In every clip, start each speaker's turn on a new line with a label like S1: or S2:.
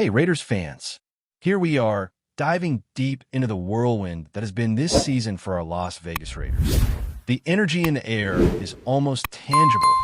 S1: Hey, Raiders fans. Here we are, diving deep into the whirlwind that has been this season for our Las Vegas Raiders. The energy in the air is almost tangible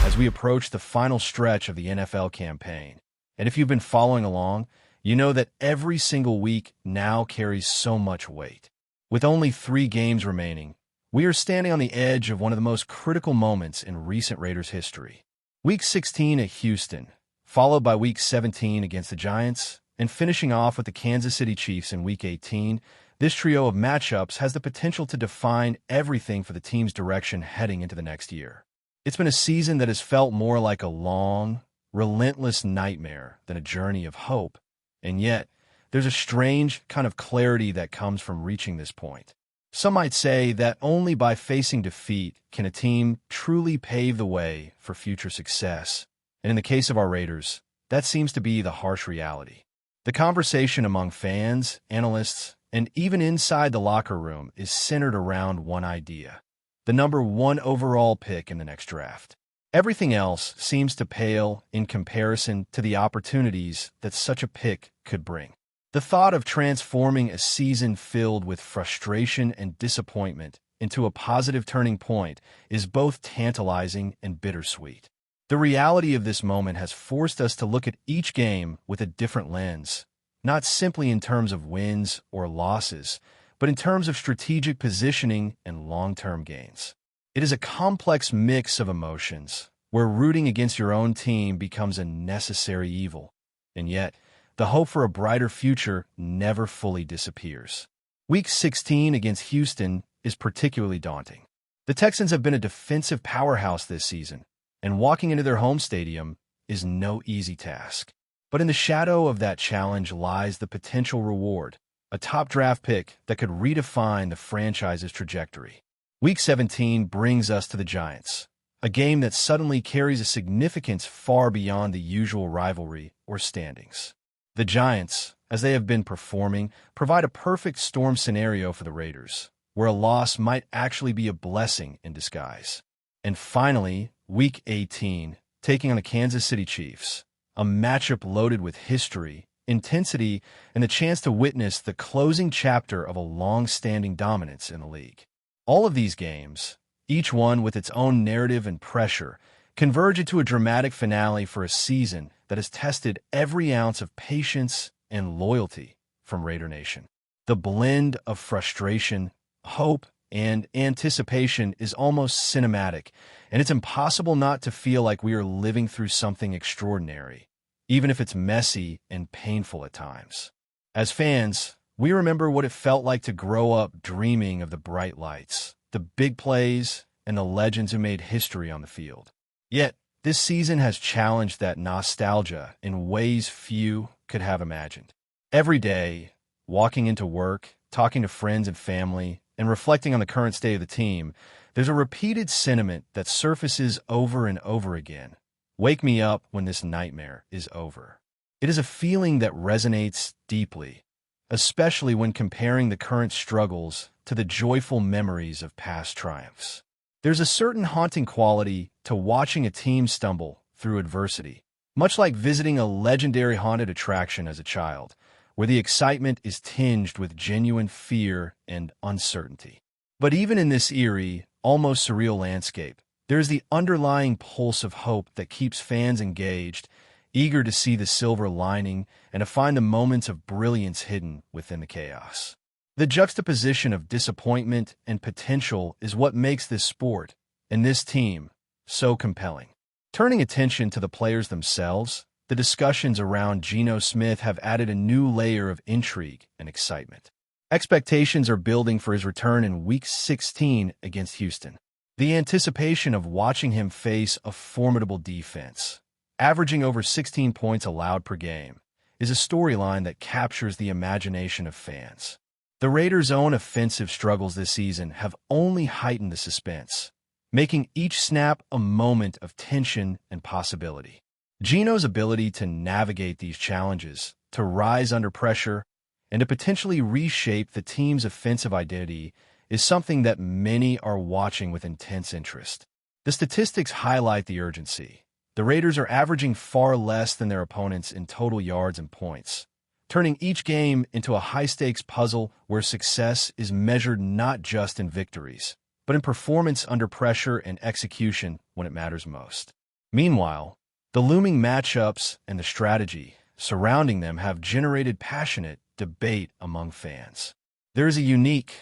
S1: as we approach the final stretch of the NFL campaign. And if you've been following along, you know that every single week now carries so much weight. With only 3 games remaining, we are standing on the edge of one of the most critical moments in recent Raiders history. Week 16 at Houston, followed by Week 17 against the Giants, and finishing off with the Kansas City Chiefs in Week 18, this trio of matchups has the potential to define everything for the team's direction heading into the next year. It's been a season that has felt more like a long, relentless nightmare than a journey of hope, and yet there's a strange kind of clarity that comes from reaching this point. Some might say that only by facing defeat can a team truly pave the way for future success. And in the case of our Raiders, that seems to be the harsh reality. The conversation among fans, analysts, and even inside the locker room is centered around one idea: the number 1 overall pick in the next draft. Everything else seems to pale in comparison to the opportunities that such a pick could bring. The thought of transforming a season filled with frustration and disappointment into a positive turning point is both tantalizing and bittersweet. The reality of this moment has forced us to look at each game with a different lens, not simply in terms of wins or losses, but in terms of strategic positioning and long-term gains. It is a complex mix of emotions, where rooting against your own team becomes a necessary evil, and yet the hope for a brighter future never fully disappears. Week 16 against Houston is particularly daunting. The Texans have been a defensive powerhouse this season, and walking into their home stadium is no easy task. But in the shadow of that challenge lies the potential reward, a top draft pick that could redefine the franchise's trajectory. Week 17 brings us to the Giants, a game that suddenly carries a significance far beyond the usual rivalry or standings. The Giants, as they have been performing, provide a perfect storm scenario for the Raiders, where a loss might actually be a blessing in disguise. And finally, Week 18, taking on the Kansas City Chiefs, a matchup loaded with history, intensity, and the chance to witness the closing chapter of a long-standing dominance in the league. All of these games, each one with its own narrative and pressure, converge into a dramatic finale for a season that has tested every ounce of patience and loyalty from Raider Nation. The blend of frustration, hope, and anticipation is almost cinematic, and it's impossible not to feel like we are living through something extraordinary, even if it's messy and painful at times. As fans, we remember what it felt like to grow up dreaming of the bright lights, the big plays, and the legends who made history on the field. Yet, this season has challenged that nostalgia in ways few could have imagined. Every day, walking into work, talking to friends and family, and reflecting on the current state of the team, there's a repeated sentiment that surfaces over and over again: wake me up when this nightmare is over. It is a feeling that resonates deeply, especially when comparing the current struggles to the joyful memories of past triumphs. There's a certain haunting quality to watching a team stumble through adversity, much like visiting a legendary haunted attraction as a child, where the excitement is tinged with genuine fear and uncertainty. But even in this eerie, almost surreal landscape, there is the underlying pulse of hope that keeps fans engaged, eager to see the silver lining and to find the moments of brilliance hidden within the chaos. The juxtaposition of disappointment and potential is what makes this sport and this team so compelling. Turning attention to the players themselves, the discussions around GENO Smith have added a new layer of intrigue and excitement. Expectations are building for his return in Week 16 against Houston. The anticipation of watching him face a formidable defense, averaging over 16 points allowed per game, is a storyline that captures the imagination of fans. The Raiders' own offensive struggles this season have only heightened the suspense, making each snap a moment of tension and possibility. GENO's ability to navigate these challenges, to rise under pressure, and to potentially reshape the team's offensive identity is something that many are watching with intense interest. The statistics highlight the urgency. The Raiders are averaging far less than their opponents in total yards and points, turning each game into a high-stakes puzzle where success is measured not just in victories, but in performance under pressure and execution when it matters most. Meanwhile, the looming matchups and the strategy surrounding them have generated passionate debate among fans. There is a unique,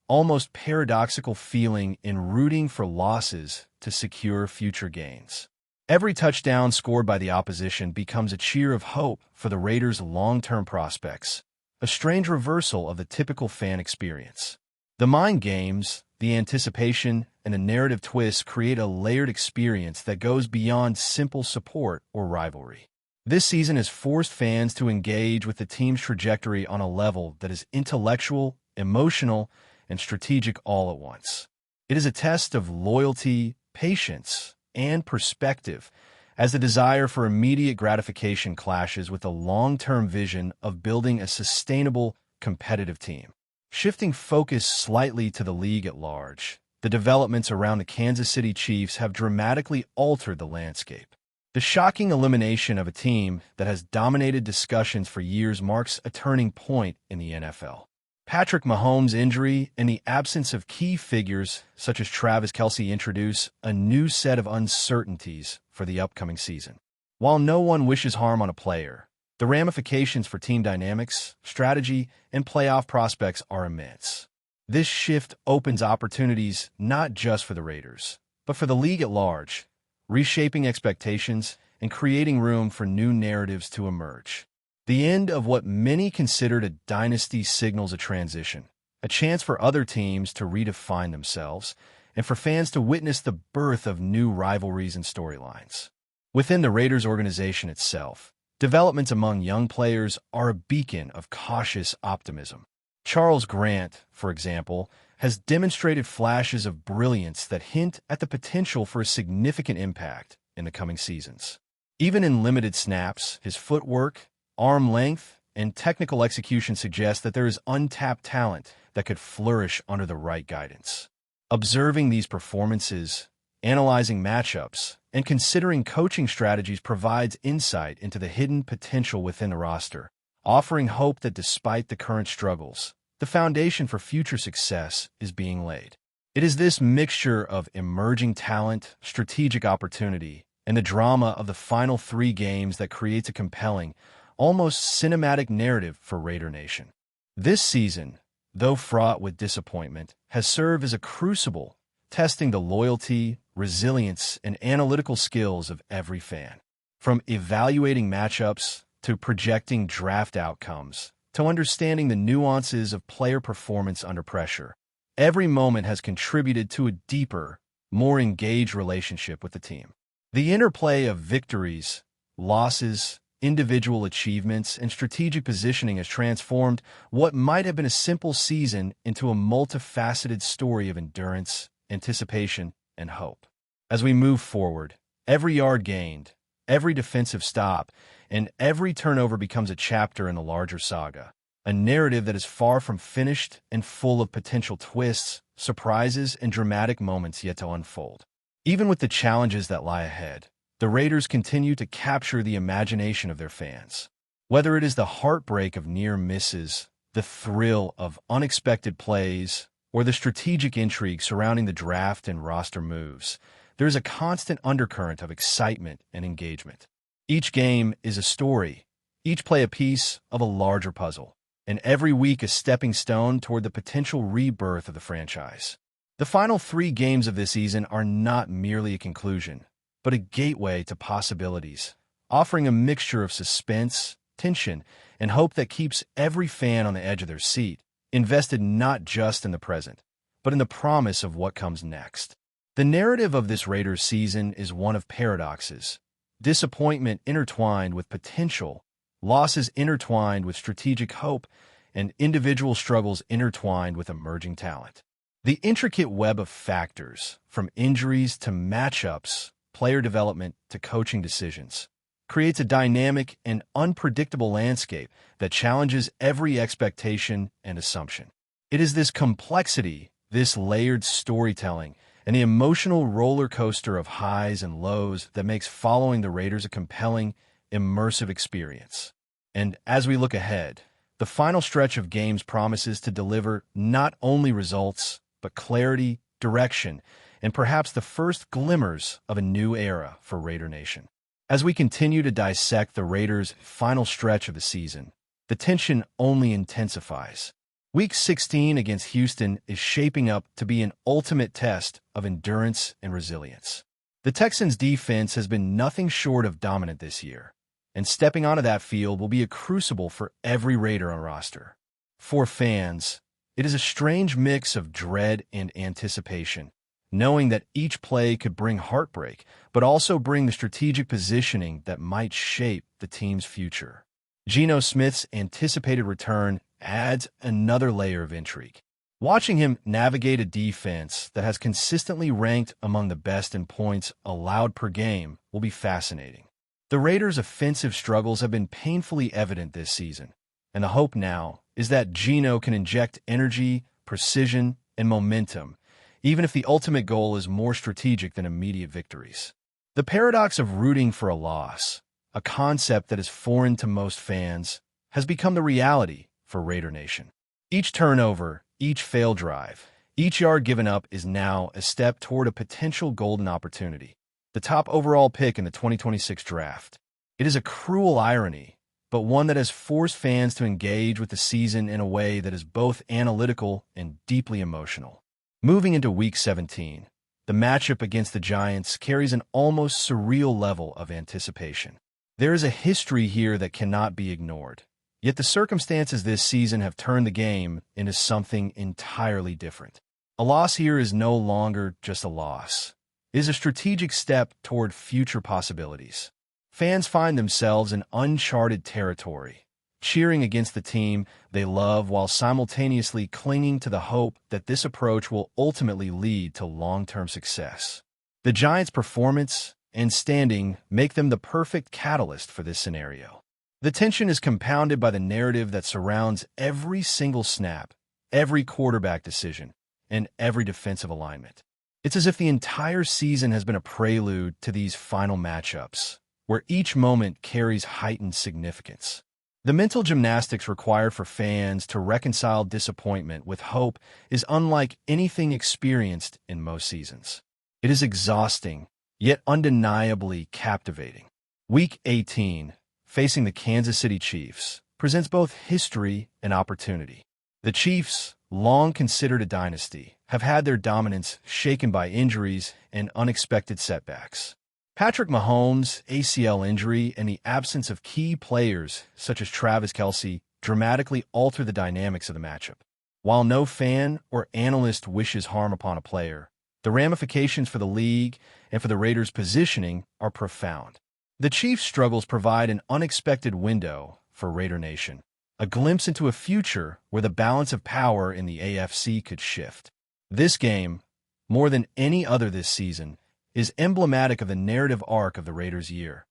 S1: almost paradoxical feeling in rooting for losses to secure future gains. Every touchdown scored by the opposition becomes a cheer of hope for the Raiders' long-term prospects, a strange reversal of the typical fan experience. The mind games, the anticipation, and the narrative twists create a layered experience that goes beyond simple support or rivalry. This season has forced fans to engage with the team's trajectory on a level that is intellectual, emotional, and strategic all at once. It is a test of loyalty, patience, and perspective, as the desire for immediate gratification clashes with the long-term vision of building a sustainable, competitive team. Shifting focus slightly to the league at large, the developments around the Kansas City Chiefs have dramatically altered the landscape. The shocking elimination of a team that has dominated discussions for years marks a turning point in the NFL. Patrick Mahomes' injury and the absence of key figures such as Travis Kelce introduce a new set of uncertainties for the upcoming season. While no one wishes harm on a player, the ramifications for team dynamics, strategy, and playoff prospects are immense. This shift opens opportunities not just for the Raiders, but for the league at large, reshaping expectations and creating room for new narratives to emerge. The end of what many considered a dynasty signals a transition, a chance for other teams to redefine themselves, and for fans to witness the birth of new rivalries and storylines. Within the Raiders organization itself, developments among young players are a beacon of cautious optimism. Charles Grant, for example, has demonstrated flashes of brilliance that hint at the potential for a significant impact in the coming seasons. Even in limited snaps, his footwork, arm length, and technical execution suggest that there is untapped talent that could flourish under the right guidance. Observing these performances, analyzing matchups, and considering coaching strategies provides insight into the hidden potential within the roster, offering hope that despite the current struggles, the foundation for future success is being laid. It is this mixture of emerging talent, strategic opportunity, and the drama of the final 3 games that creates a compelling, almost cinematic narrative for Raider Nation. This season, though fraught with disappointment, has served as a crucible, testing the loyalty, resilience, and analytical skills of every fan. From evaluating matchups to projecting draft outcomes, to understanding the nuances of player performance under pressure, every moment has contributed to a deeper, more engaged relationship with the team. The interplay of victories, losses, individual achievements, and strategic positioning has transformed what might have been a simple season into a multifaceted story of endurance, anticipation, and hope. As we move forward, every yard gained, every defensive stop, and every turnover becomes a chapter in the larger saga, a narrative that is far from finished and full of potential twists, surprises, and dramatic moments yet to unfold. Even with the challenges that lie ahead, the Raiders continue to capture the imagination of their fans. Whether it is the heartbreak of near misses, the thrill of unexpected plays, or the strategic intrigue surrounding the draft and roster moves, there is a constant undercurrent of excitement and engagement. Each game is a story, each play a piece of a larger puzzle, and every week a stepping stone toward the potential rebirth of the franchise. The final 3 games of this season are not merely a conclusion, but a gateway to possibilities, offering a mixture of suspense, tension, and hope that keeps every fan on the edge of their seat, invested not just in the present, but in the promise of what comes next. The narrative of this Raiders season is one of paradoxes, disappointment intertwined with potential, losses intertwined with strategic hope, and individual struggles intertwined with emerging talent. The intricate web of factors, from injuries to matchups, player development to coaching decisions, creates a dynamic and unpredictable landscape that challenges every expectation and assumption. It is this complexity, this layered storytelling, and the emotional roller coaster of highs and lows that makes following the Raiders a compelling, immersive experience. And as we look ahead, the final stretch of games promises to deliver not only results, but clarity, direction, and perhaps the first glimmers of a new era for Raider Nation. As we continue to dissect the Raiders' final stretch of the season, the tension only intensifies. Week 16 against Houston is shaping up to be an ultimate test of endurance and resilience. The Texans' defense has been nothing short of dominant this year, and stepping onto that field will be a crucible for every Raider on roster. For fans, it is a strange mix of dread and anticipation, knowing that each play could bring heartbreak, but also bring the strategic positioning that might shape the team's future. Geno Smith's anticipated return adds another layer of intrigue. Watching him navigate a defense that has consistently ranked among the best in points allowed per game will be fascinating. The Raiders' offensive struggles have been painfully evident this season, and the hope now is that Geno can inject energy, precision, and momentum, even if the ultimate goal is more strategic than immediate victories. The paradox of rooting for a loss, a concept that is foreign to most fans, has become the reality for Raider Nation. Each turnover, each failed drive, each yard given up is now a step toward a potential golden opportunity, the top overall pick in the 2026 draft. It is a cruel irony, but one that has forced fans to engage with the season in a way that is both analytical and deeply emotional. Moving into Week 17, the matchup against the Giants carries an almost surreal level of anticipation. There is a history here that cannot be ignored. Yet the circumstances this season have turned the game into something entirely different. A loss here is no longer just a loss. It is a strategic step toward future possibilities. Fans find themselves in uncharted territory, cheering against the team they love while simultaneously clinging to the hope that this approach will ultimately lead to long-term success. The Giants' performance and standing make them the perfect catalyst for this scenario. The tension is compounded by the narrative that surrounds every single snap, every quarterback decision, and every defensive alignment. It's as if the entire season has been a prelude to these final matchups, where each moment carries heightened significance. The mental gymnastics required for fans to reconcile disappointment with hope is unlike anything experienced in most seasons. It is exhausting, yet undeniably captivating. Week 18, facing the Kansas City Chiefs, presents both history and opportunity. The Chiefs, long considered a dynasty, have had their dominance shaken by injuries and unexpected setbacks. Patrick Mahomes' ACL injury and the absence of key players such as Travis Kelce dramatically alter the dynamics of the matchup. While no fan or analyst wishes harm upon a player, the ramifications for the league and for the Raiders' positioning are profound. The Chiefs' struggles provide an unexpected window for Raider Nation, a glimpse into a future where the balance of power in the AFC could shift. This game, more than any other this season, is emblematic of the narrative arc of the Raiders' year: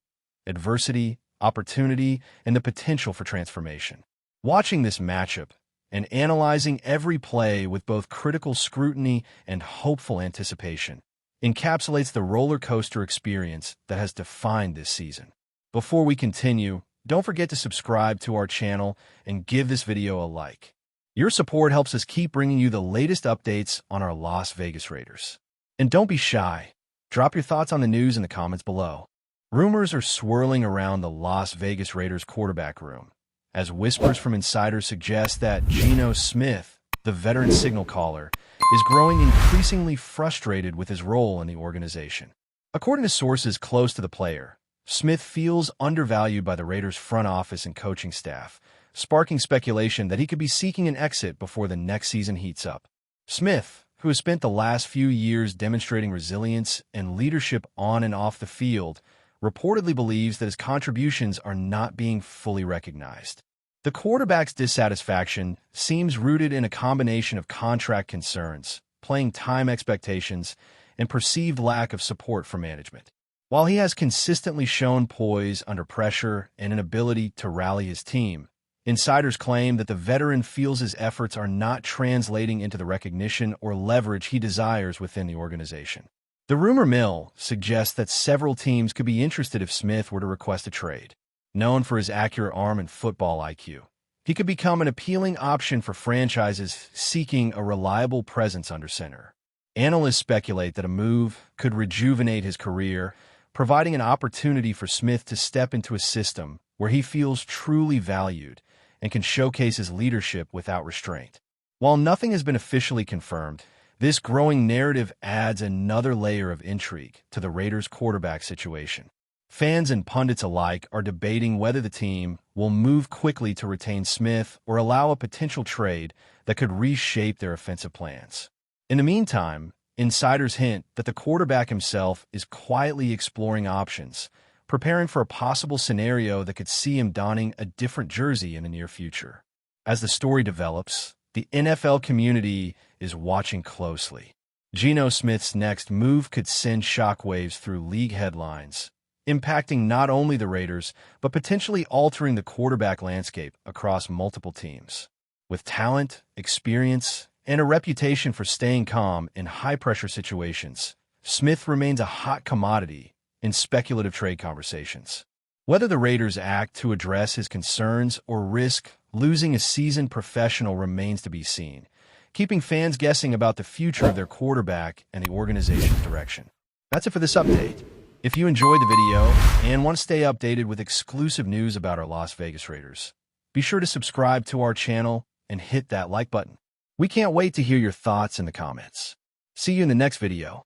S1: adversity, opportunity, and the potential for transformation. Watching this matchup and analyzing every play with both critical scrutiny and hopeful anticipation encapsulates the roller coaster experience that has defined this season. Before we continue, don't forget to subscribe to our channel and give this video a like. Your support helps us keep bringing you the latest updates on our Las Vegas Raiders. And don't be shy. Drop your thoughts on the news in the comments below. Rumors are swirling around the Las Vegas Raiders quarterback room, as whispers from insiders suggest that GENO SMITH, the veteran signal caller, is growing increasingly frustrated with his role in the organization. According to sources close to the player, Smith feels undervalued by the Raiders' front office and coaching staff, sparking speculation that he could be seeking an exit before the next season heats up. Smith, who has spent the last few years demonstrating resilience and leadership on and off the field, reportedly believes that his contributions are not being fully recognized. The quarterback's dissatisfaction seems rooted in a combination of contract concerns, playing time expectations, and perceived lack of support from management. While he has consistently shown poise under pressure and an ability to rally his team, Insiders claim that the veteran feels his efforts are not translating into the recognition or leverage he desires within the organization. The rumor mill suggests that several teams could be interested if Smith were to request a trade. Known for his accurate arm and football IQ, he could become an appealing option for franchises seeking a reliable presence under center. Analysts speculate that a move could rejuvenate his career, providing an opportunity for Smith to step into a system where he feels truly valued and can showcase his leadership without restraint. While nothing has been officially confirmed, this growing narrative adds another layer of intrigue to the Raiders' quarterback situation. Fans and pundits alike are debating whether the team will move quickly to retain Smith or allow a potential trade that could reshape their offensive plans. In the meantime, insiders hint that the quarterback himself is quietly exploring options, preparing for a possible scenario that could see him donning a different jersey in the near future. As the story develops, the NFL community is watching closely. GENO Smith's next move could send shockwaves through league headlines, impacting not only the Raiders, but potentially altering the quarterback landscape across multiple teams. With talent, experience, and a reputation for staying calm in high-pressure situations, Smith remains a hot commodity in speculative trade conversations. Whether the Raiders act to address his concerns or risk losing a seasoned professional remains to be seen, keeping fans guessing about the future of their quarterback and the organization's direction. That's it for this update. If you enjoyed the video and want to stay updated with exclusive news about our Las Vegas Raiders, be sure to subscribe to our channel and hit that like button. We can't wait to hear your thoughts in the comments. See you in the next video.